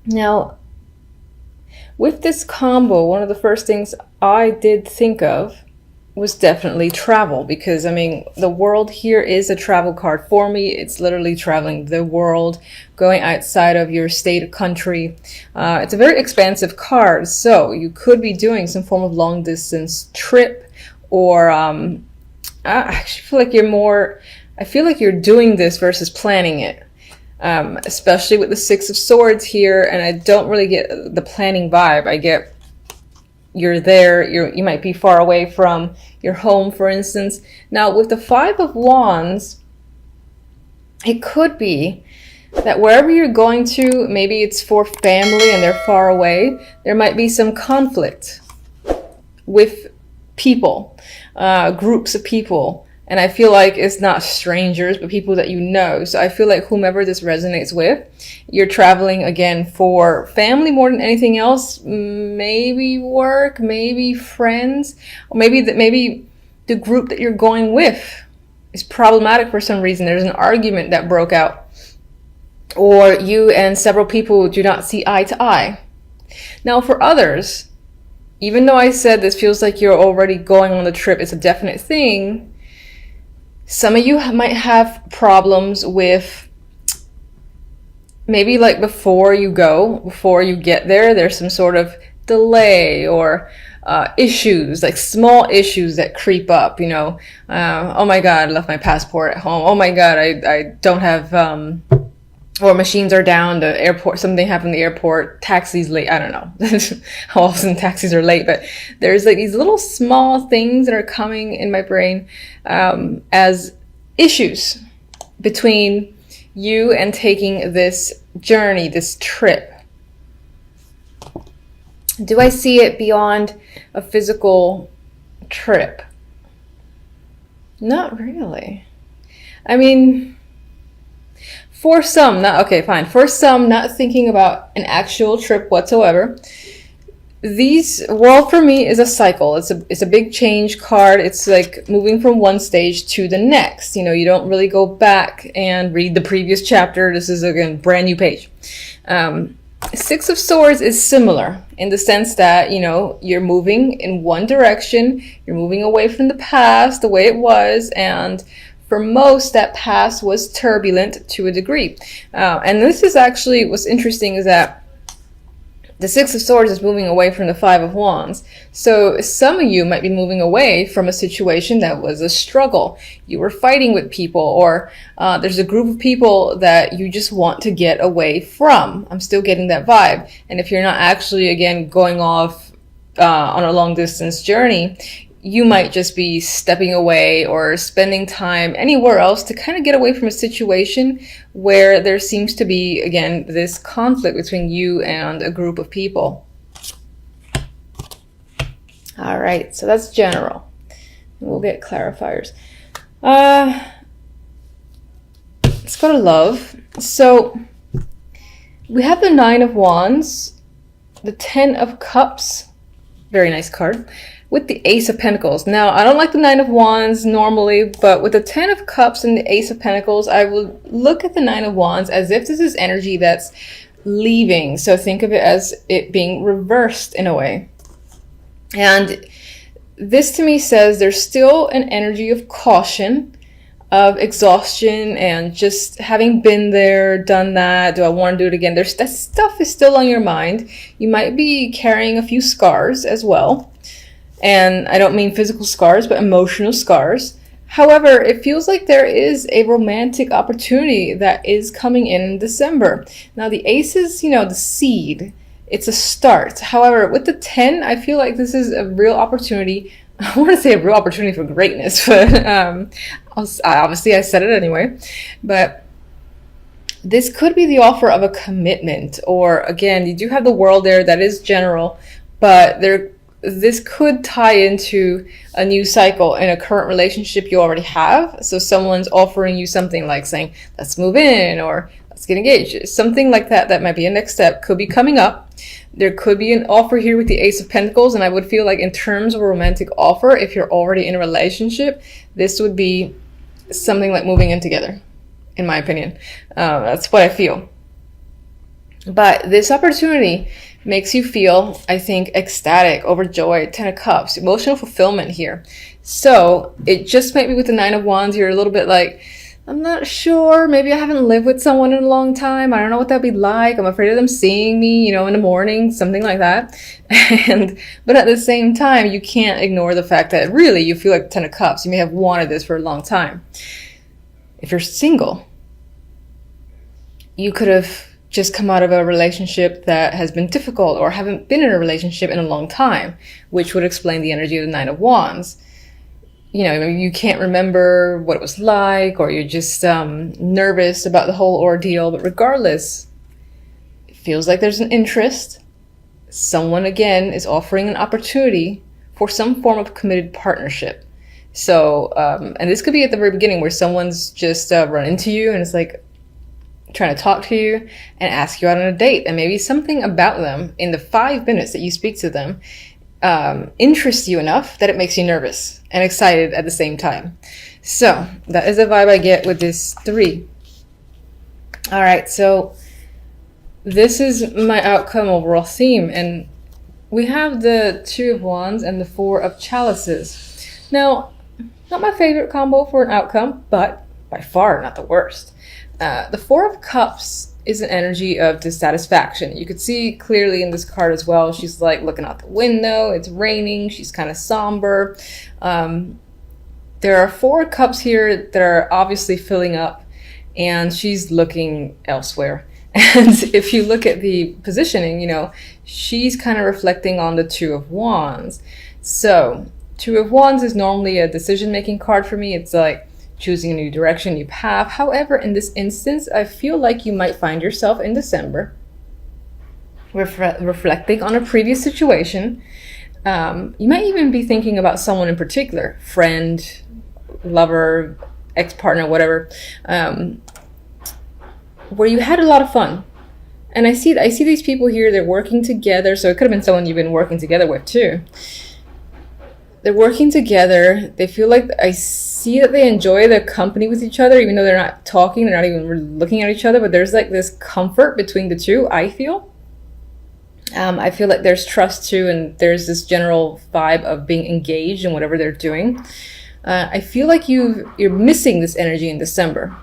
Now, with this combo, one of the first things I did think of was definitely travel, because I mean, the world here is a travel card for me. It's literally traveling the world, going outside of your state or country. It's a very expansive card, so you could be doing some form of long distance trip, or I actually feel like I feel like you're doing this versus planning it. Especially with the Six of Swords here, and I don't really get the planning vibe. I get you're there, you might be far away from your home, for instance. Now, with the Five of Wands, it could be that wherever you're going to, maybe it's for family and they're far away, there might be some conflict with people, groups of people. And I feel like it's not strangers, but people that you know. So I feel like whomever this resonates with, you're traveling again for family more than anything else. Maybe work, maybe friends, or maybe the group that you're going with is problematic for some reason. There's an argument that broke out, or you and several people do not see eye to eye. Now, for others, even though I said this feels like you're already going on the trip, it's a definite thing. Some of you might have problems with maybe like before you get there, there's some sort of delay or issues, like small issues that creep up, oh my God, I left my passport at home. Oh my God, I don't have, or machines are down, the airport, something happened at the airport, taxi's late. I don't know how often taxis are late, but there's like these little small things that are coming in my brain as issues between you and taking this journey, this trip. Do I see it beyond a physical trip? Not really. I mean, for some, for some, not thinking about an actual trip whatsoever. For me, is a cycle. It's a big change card. It's like moving from one stage to the next. You don't really go back and read the previous chapter. This is, again, brand new page. Six of Swords is similar in the sense that, you're moving in one direction. You're moving away from the past, the way it was, and for most, that past was turbulent to a degree. And this is actually, what's interesting is that the Six of Swords is moving away from the Five of Wands. So some of you might be moving away from a situation that was a struggle. You were fighting with people, or there's a group of people that you just want to get away from. I'm still getting that vibe. And if you're not actually, again, going off on a long distance journey, you might just be stepping away or spending time anywhere else to kind of get away from a situation where there seems to be, again, this conflict between you and a group of people. All right, so that's general. We'll get clarifiers. Let's go to love. So we have the Nine of Wands, the Ten of Cups, very nice card, with the Ace of Pentacles. Now, I don't like the Nine of Wands normally, but with the Ten of Cups and the Ace of Pentacles, I will look at the Nine of Wands as if this is energy that's leaving. So think of it as it being reversed in a way. And this to me says there's still an energy of caution, of exhaustion, and just having been there, done that. Do I want to do it again? That stuff is still on your mind. You might be carrying a few scars as well. And I don't mean physical scars, but emotional scars. However, it feels like there is a romantic opportunity that is coming in December. Now, the Ace is, the seed. It's a start. However, with the 10, I feel like this is a real opportunity. I want to say a real opportunity for greatness, but obviously I said it anyway. But this could be the offer of a commitment. Or, again, you do have the World there. That is general. But this could tie into a new cycle in a current relationship you already have. So someone's offering you something like saying, let's move in, or let's get engaged. Something like that might be a next step, could be coming up. There could be an offer here with the Ace of Pentacles. And I would feel like in terms of a romantic offer, if you're already in a relationship, this would be something like moving in together, in my opinion. That's what I feel. But this opportunity makes you feel, I think, ecstatic, overjoyed, 10 of Cups, emotional fulfillment here. So it just might be with the 9 of Wands, you're a little bit like, I'm not sure. Maybe I haven't lived with someone in a long time. I don't know what that'd be like. I'm afraid of them seeing me, in the morning, something like that. But at the same time, you can't ignore the fact that really you feel like the 10 of Cups. You may have wanted this for a long time. If you're single, you could have just come out of a relationship that has been difficult or haven't been in a relationship in a long time, which would explain the energy of the 9 of Wands. You can't remember what it was like, or you're just nervous about the whole ordeal. But regardless, it feels like there's an interest. Someone, again, is offering an opportunity for some form of committed partnership. So, and this could be at the very beginning where someone's just run into you and it's like trying to talk to you and ask you out on a date. And maybe something about them in the 5 minutes that you speak to them interests you enough that it makes you nervous and excited at the same time. So that is the vibe I get with this 3. All right, so this is my outcome overall theme, and we have the 2 of Wands and the 4 of Chalices. Now, not my favorite combo for an outcome, but by far not the worst. The 4 of Cups is an energy of dissatisfaction. You could see clearly in this card as well. She's like looking out the window. It's raining. She's kind of somber. There are 4 cups here that are obviously filling up, and she's looking elsewhere. And if you look at the positioning, she's kind of reflecting on the 2 of Wands. So 2 of Wands is normally a decision-making card for me. It's like choosing a new direction, new path. However, in this instance, I feel like you might find yourself in December reflecting on a previous situation. You might even be thinking about someone in particular, friend, lover, ex-partner, whatever, where you had a lot of fun. And I see these people here, they're working together. So it could have been someone you've been working together with too. They're working together. They feel like, I see that they enjoy their company with each other, even though they're not talking, they're not even really looking at each other, but there's like this comfort between the two, I feel. I feel like there's trust too, and there's this general vibe of being engaged in whatever they're doing. I feel like you're missing this energy in December.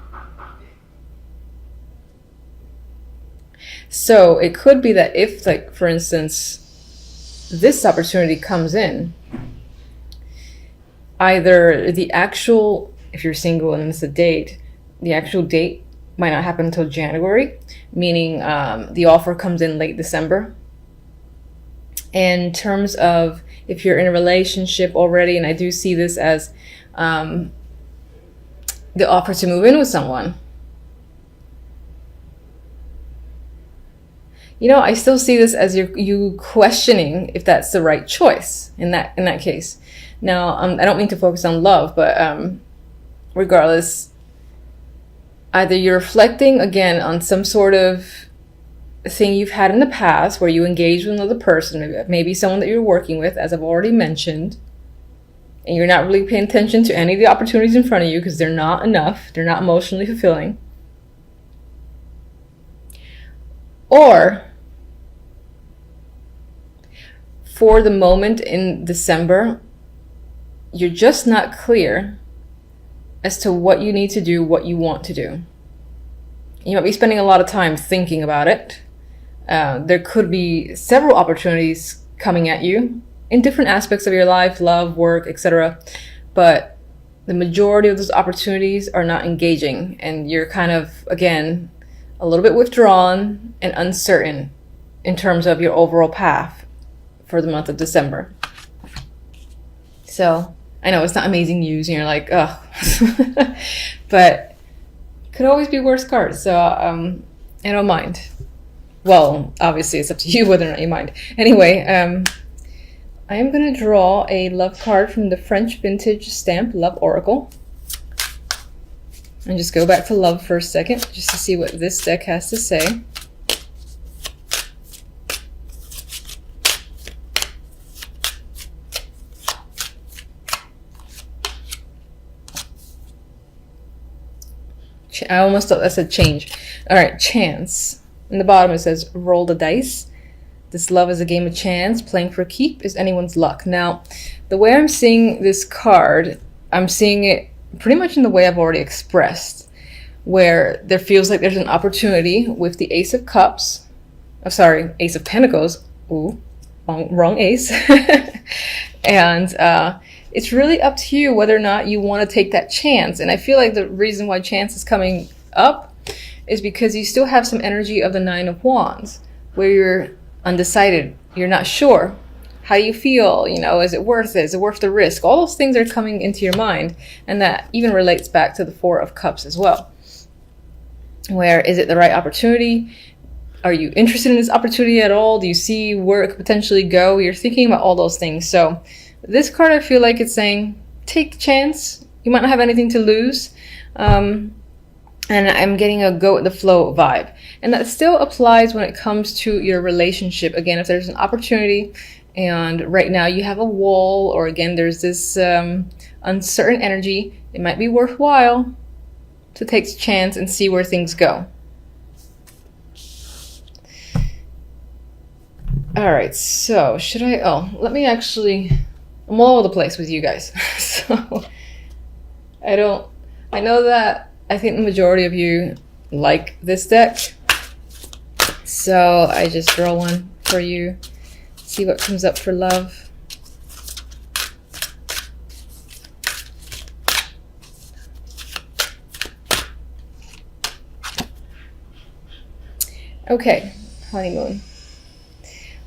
So it could be that if, like, for instance, this opportunity comes in, either the actual, if you're single and it's a date, the actual date might not happen until January, meaning the offer comes in late December. In terms of if you're in a relationship already, and I do see this as the offer to move in with someone, I still see this as you questioning if that's the right choice in that case. Now, I don't mean to focus on love, but regardless, either you're reflecting again on some sort of thing you've had in the past where you engaged with another person, maybe someone that you're working with, as I've already mentioned, and you're not really paying attention to any of the opportunities in front of you because they're not enough, they're not emotionally fulfilling. Or for the moment in December, you're just not clear as to what you need to do, what you want to do. You might be spending a lot of time thinking about it. There could be several opportunities coming at you in different aspects of your life, love, work, etc. But the majority of those opportunities are not engaging, and you're kind of, again, a little bit withdrawn and uncertain in terms of your overall path for the month of December. So I know it's not amazing news and you're like, ugh, but it could always be worse cards. So I don't mind. Well, obviously it's up to you whether or not you mind. Anyway, I am going to draw a love card from the French vintage stamp Love Oracle. And just go back to love for a second, just to see what this deck has to say. I almost thought that said change. All right, chance. In the bottom it says, roll the dice. This love is a game of chance. Playing for a keep is anyone's luck. Now, the way I'm seeing this card, I'm seeing it pretty much in the way I've already expressed, where there feels like there's an opportunity with the Ace of Cups. Oh, sorry, Ace of Pentacles. Ooh, wrong ace. And it's really up to you whether or not you want to take that chance. And I feel like the reason why chance is coming up is because you still have some energy of the Nine of Wands, where you're undecided, you're not sure. How do you feel? You know, is it worth it? Is it worth the risk? All those things are coming into your mind, and that even relates back to the Four of Cups as well. Where is it the right opportunity? Are you interested in this opportunity at all? Do you see where it could potentially go? You're thinking about all those things. So this card, I feel like it's saying, take the chance. You might not have anything to lose. And I'm getting a go with the flow vibe. And that still applies when it comes to your relationship. Again, if there's an opportunity and right now you have a wall, or again, there's this uncertain energy, it might be worthwhile to take a chance and see where things go. All right, so should I, let me actually, I'm all over the place with you guys. So I know that I think the majority of you like this deck. So I just draw one for you, see what comes up for love. Okay, honeymoon.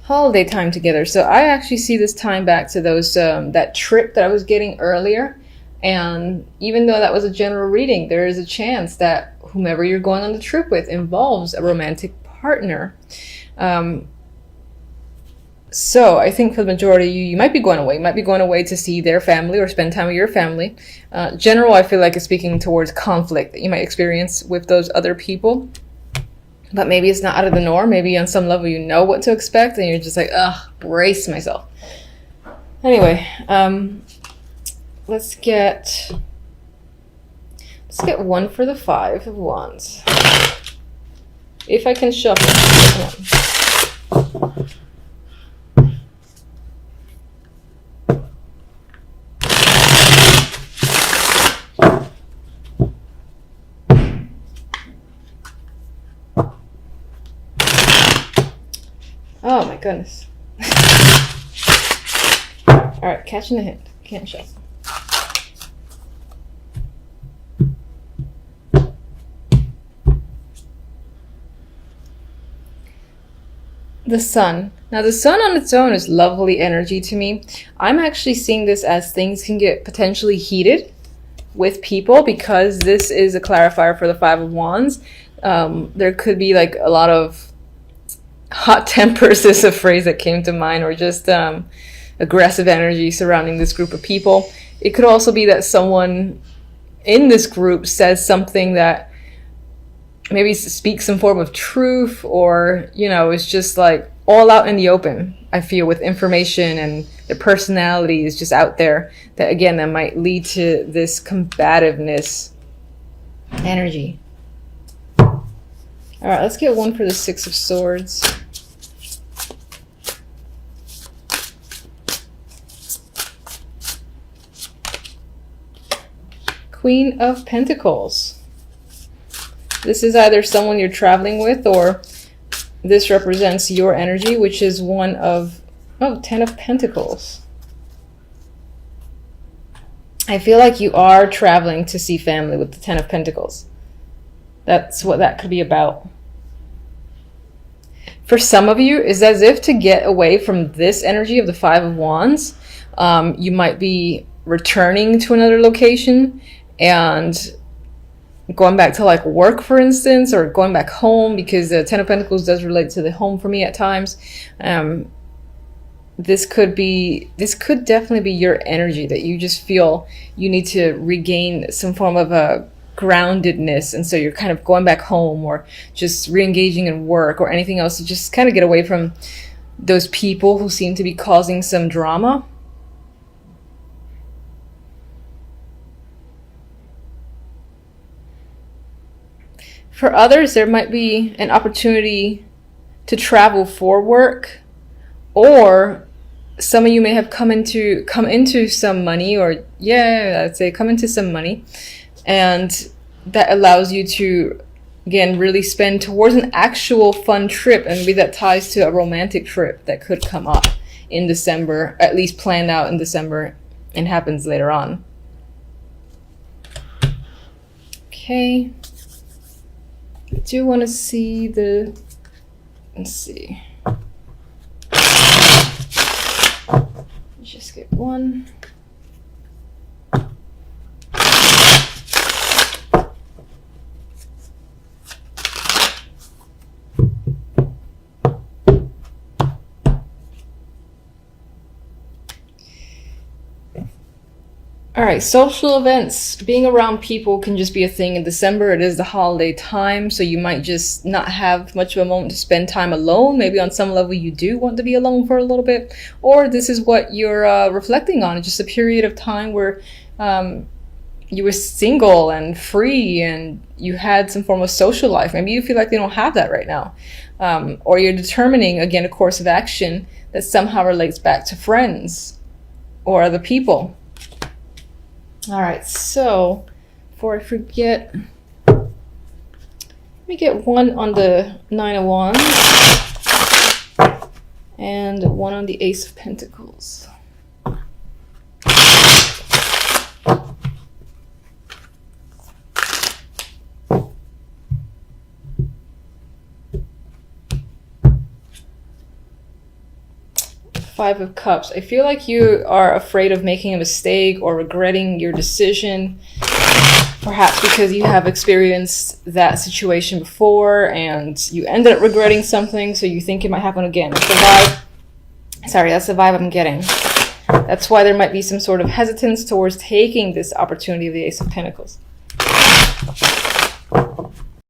Holiday time together. So I actually see this time back to those that trip that I was getting earlier. And even though that was a general reading, there is a chance that whomever you're going on the trip with involves a romantic partner. So I think for the majority of you, you might be going away. You might be going away to see their family or spend time with your family. General, I feel like is speaking towards conflict that you might experience with those other people. But maybe it's not out of the norm. Maybe on some level you know what to expect and you're just like, ugh, brace myself. Anyway, let's get one for the Five of Wands. If I can shuffle. Oh my goodness. Alright, catching the hint. Can't shuffle. The Sun. Now the Sun on its own is lovely energy to me. I'm actually seeing this as things can get potentially heated with people because this is a clarifier for the Five of Wands. There could be like a lot of hot tempers is a phrase that came to mind, or just aggressive energy surrounding this group of people. It could also be that someone in this group says something that maybe speaks some form of truth, or, you know, it's just like all out in the open, I feel, with information, and their personality is just out there, that again, that might lead to this combativeness energy. All right, let's get one for the Six of Swords. Queen of Pentacles. This is either someone you're traveling with, or this represents your energy, which is one of, Ten of Pentacles. I feel like you are traveling to see family with the Ten of Pentacles. That's what that could be about. For some of you, it's as if to get away from this energy of the Five of Wands, you might be returning to another location and going back to like work, for instance, or going back home, because the Ten of Pentacles does relate to the home for me at times. This could definitely be your energy, that you just feel you need to regain some form of a groundedness, and so you're kind of going back home, or just re-engaging in work or anything else to just kind of get away from those people who seem to be causing some drama. For others, there might be an opportunity to travel for work, or some of you may have come into some money, or I'd say come into some money, and that allows you to, again, really spend towards an actual fun trip, and maybe that ties to a romantic trip that could come up in December, at least planned out in December, and happens later on. Okay. I do want to see the, let's see. Just get one. All right, social events, being around people can just be a thing in December. It is the holiday time, so you might just not have much of a moment to spend time alone. Maybe on some level you do want to be alone for a little bit, or this is what you're reflecting on. It's just a period of time where you were single and free and you had some form of social life. Maybe you feel like you don't have that right now. Or you're determining, again, a course of action that somehow relates back to friends or other people. All right, so before I forget, let me get one on the 9 of Wands and one on the Ace of Pentacles. Five of Cups. I feel like you are afraid of making a mistake or regretting your decision, perhaps because you have experienced that situation before and you ended up regretting something, so you think it might happen again. That's the vibe. Sorry, that's the vibe I'm getting. That's why there might be some sort of hesitance towards taking this opportunity of the Ace of Pentacles.